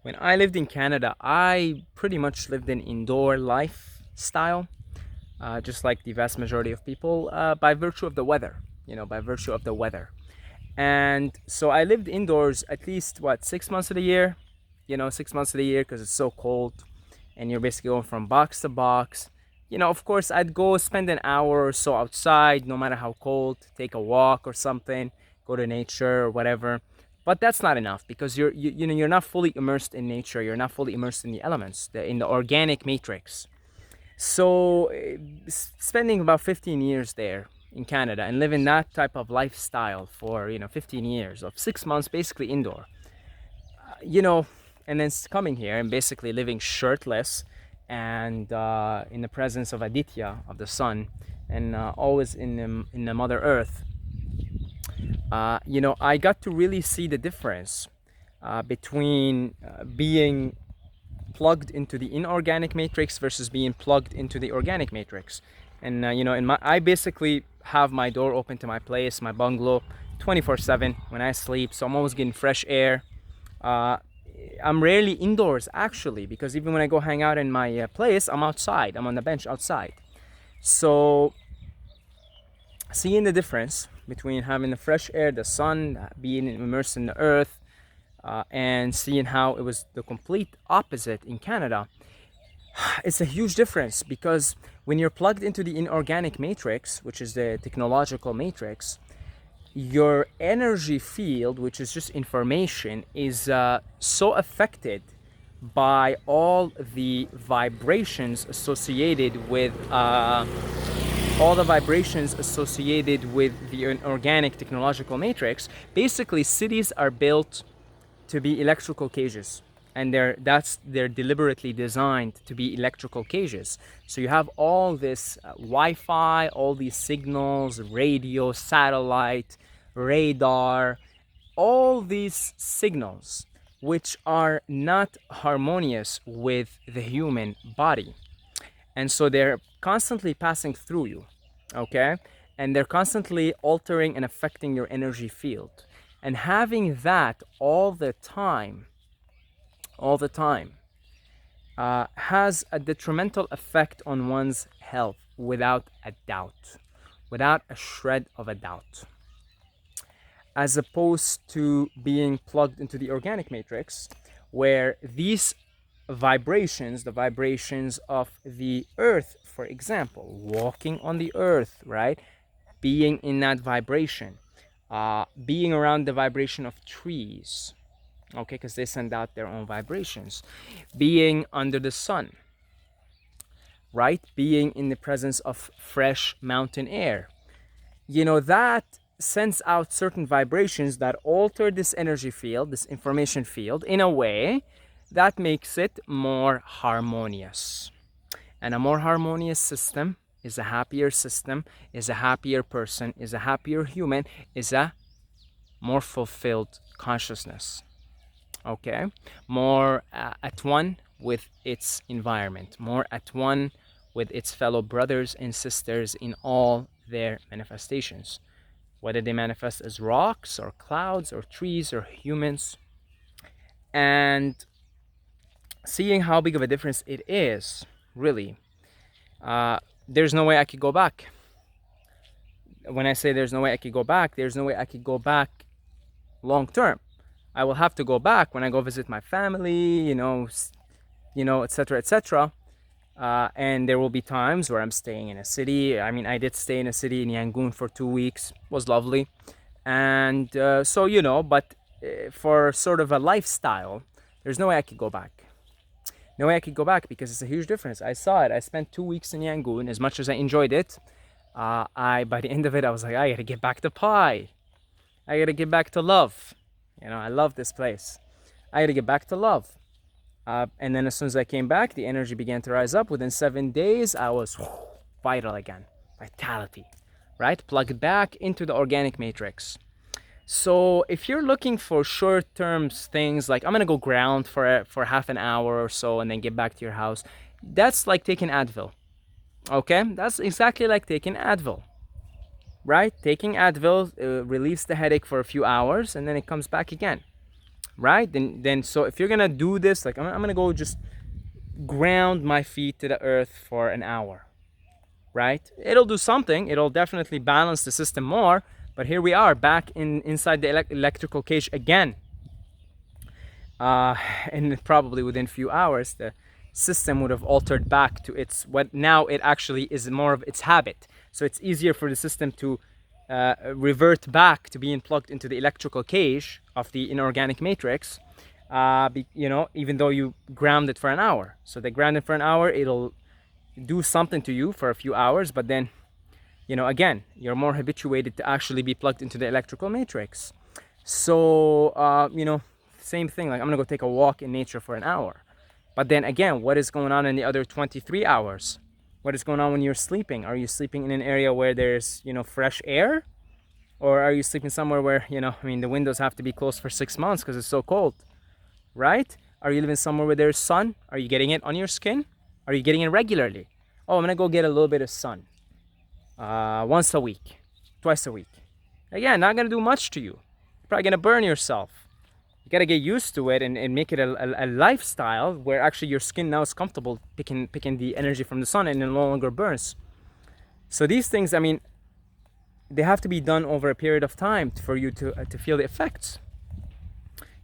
When I lived in Canada, I pretty much lived an indoor lifestyle, just like the vast majority of people, by virtue of the weather. By virtue of the weather. And so I lived indoors at least, what, 6 months of the year? 6 months of the year because it's so cold and you're basically going from box to box. Of course, I'd go spend an hour or so outside, no matter how cold, take a walk or something, go to nature or whatever. But that's not enough because you're not fully immersed in nature. You're not fully immersed in the elements, in the organic matrix. So, spending about 15 years there in Canada and living that type of lifestyle for 15 years of 6 months basically indoor, you know, and then coming here and basically living shirtless and in the presence of Aditya, of the sun, and always in the Mother Earth. I got to really see the difference between being plugged into the inorganic matrix versus being plugged into the organic matrix. And I basically have my door open to my place, my bungalow, 24/7 when I sleep. So I'm always getting fresh air. Uh, I'm rarely indoors actually, because even when I go hang out in my place, I'm outside. I'm on the bench outside. So seeing the difference between having the fresh air, the sun, being immersed in the earth, and seeing how it was the complete opposite in Canada, it's a huge difference because when you're plugged into the inorganic matrix, which is the technological matrix, your energy field, which is just information, is so affected by all the vibrations associated with the organic technological matrix. Basically, cities are built to be electrical cages, and they're deliberately designed to be electrical cages. So you have all this Wi-Fi, all these signals, radio, satellite, radar, all these signals which are not harmonious with the human body. And so they're constantly passing through you, okay? And they're constantly altering and affecting your energy field. And having that all the time, has a detrimental effect on one's health without a doubt, without a shred of a doubt. As opposed to being plugged into the organic matrix, where these vibrations, the vibrations of the earth, for example, walking on the earth, right? Being in that vibration, being around the vibration of trees, okay, because they send out their own vibrations, being under the sun, right? Being in the presence of fresh mountain air, that sends out certain vibrations that alter this energy field, this information field, in a way that makes it more harmonious. And a more harmonious system is a happier system, is a happier person, is a happier human, is a more fulfilled consciousness. Okay? More at one with its environment, more at one with its fellow brothers and sisters in all their manifestations, whether they manifest as rocks or clouds or trees or humans. And seeing how big of a difference it is, really, there's no way I could go back. When I say there's no way I could go back, there's no way I could go back long term. I will have to go back when I go visit my family, etc., etc. And there will be times where I'm staying in a city. I mean, I did stay in a city in Yangon for 2 weeks. It was lovely. And but for sort of a lifestyle, there's no way I could go back. No way I could go back because it's a huge difference. I saw it. I spent 2 weeks in Yangon. As much as I enjoyed it, by the end of it, I was like, I gotta get back to pie. I gotta get back to love. I love this place. I gotta get back to love. And then as soon as I came back, the energy began to rise up. Within 7 days, I was vital again. Vitality, right? Plugged back into the organic matrix. So if you're looking for short-term things like I'm gonna go ground for half an hour or so and then get back to your house, that's like taking Advil. Okay, that's exactly like taking Advil, right? Taking Advil relieves the headache for a few hours and then it comes back again. right? Then so if you're gonna do this, like I'm gonna go just ground my feet to the earth for an hour, right? It'll do something. It'll definitely balance the system more. But here we are back inside the electrical cage again. And probably within a few hours, the system would have altered back to its what now it actually is more of its habit. So it's easier for the system to revert back to being plugged into the electrical cage of the inorganic matrix. Even though you ground it for an hour. So they ground it for an hour, it'll do something to you for a few hours, but then, again, you're more habituated to actually be plugged into the electrical matrix. So, same thing, like I'm gonna go take a walk in nature for an hour. But then again, what is going on in the other 23 hours? What is going on when you're sleeping? Are you sleeping in an area where there's, fresh air? Or are you sleeping somewhere where, the windows have to be closed for 6 months because it's so cold, right? Are you living somewhere where there's sun? Are you getting it on your skin? Are you getting it regularly? Oh, I'm gonna go get a little bit of sun once a week, twice a week. Again, not gonna do much to you. You're probably gonna burn yourself. You gotta get used to it and make it a lifestyle where actually your skin now is comfortable picking the energy from the sun and it no longer burns. So these things, they have to be done over a period of time for you to feel the effects.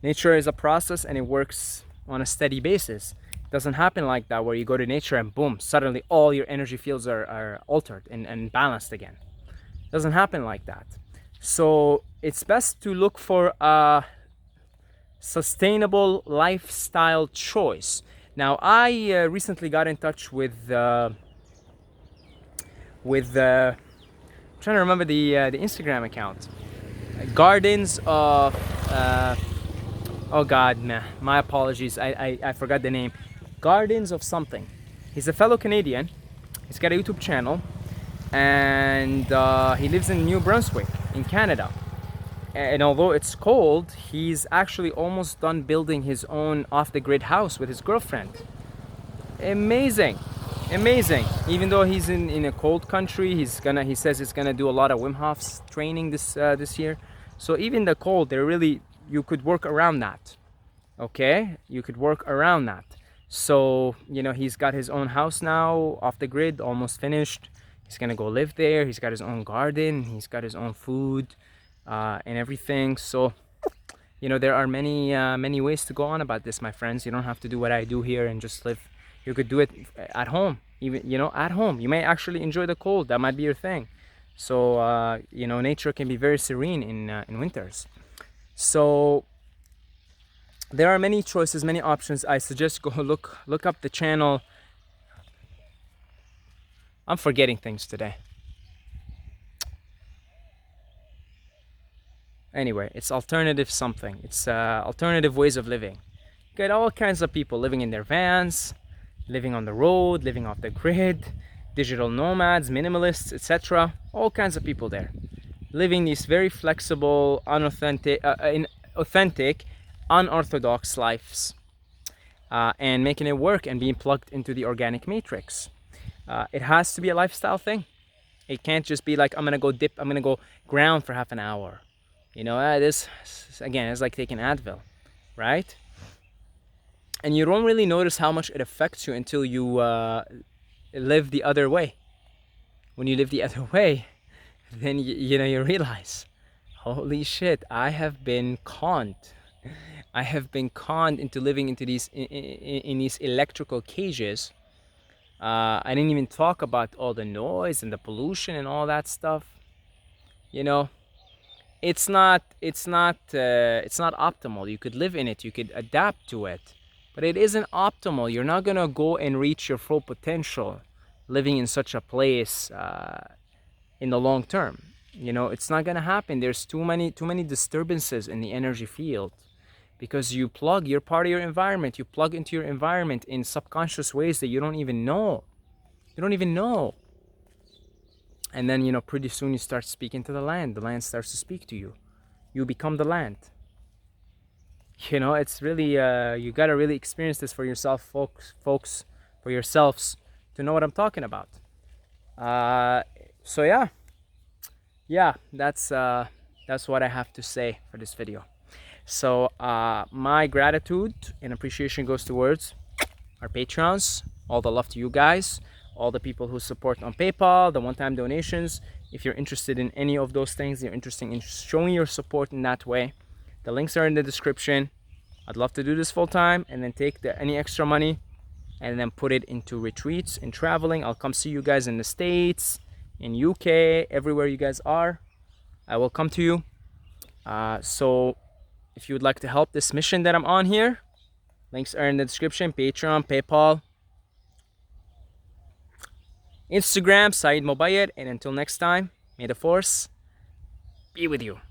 Nature is a process and it works on a steady basis. It doesn't happen like that where you go to nature and boom, suddenly all your energy fields are altered and balanced again. It doesn't happen like that. So it's best to look for a sustainable lifestyle choice. Now, I recently got in touch with I'm trying to remember the Instagram account. Gardens of oh God, nah, my apologies. I forgot the name. Gardens of something. He's a fellow Canadian. He's got a YouTube channel, and he lives in New Brunswick in Canada. And although it's cold, he's actually almost done building his own off-the-grid house with his girlfriend. Amazing, amazing. Even though he's in a cold country, he says he's gonna do a lot of Wim Hof's training this year. So even the cold, you could work around that. Okay, you could work around that. So he's got his own house now, off the grid, almost finished. He's gonna go live there. He's got his own garden. He's got his own food. And everything. So there are many ways to go on about this, my friends. You don't have to do what I do here and just live. You could do it at home, even at home. You may actually enjoy the cold. That might be your thing. So nature can be very serene in winters. So there are many choices, many options. I suggest go look up the channel. I'm forgetting things today. Anyway, it's alternative something. It's alternative ways of living. You get all kinds of people living in their vans, living on the road, living off the grid, digital nomads, minimalists, etc. All kinds of people there, living these very flexible, authentic, unorthodox lives, and making it work and being plugged into the organic matrix. It has to be a lifestyle thing. It can't just be like I'm gonna go ground for half an hour. This again is like taking Advil, right? And you don't really notice how much it affects you until you live the other way. When you live the other way, then you realize, holy shit, I have been conned. I have been conned into living into these in these electrical cages. I didn't even talk about all the noise and the pollution and all that stuff. It's not optimal. You could live in it, you could adapt to it, but it isn't optimal. You're not gonna go and reach your full potential living in such a place in the long term. It's not gonna happen. There's too many disturbances in the energy field because you're part of your environment. You plug into your environment in subconscious ways that you don't even know. And then, pretty soon you start speaking to the land. The land starts to speak to you. You become the land. It's really, you gotta really experience this for yourself, folks, for yourselves to know what I'm talking about. So yeah, that's what I have to say for this video. So my gratitude and appreciation goes towards our patrons, all the love to you guys, all the people who support on PayPal, the one-time donations. If you're interested in any of those things, you're interested in showing your support in that way, the links are in the description. I'd love to do this full time and then take any extra money and then put it into retreats and traveling. I'll come see you guys in the States, in UK, everywhere you guys are. I will come to you. So if you would like to help this mission that I'm on here, links are in the description. Patreon, PayPal, Instagram, Saeed Mobayed. And until next time, may the force be with you.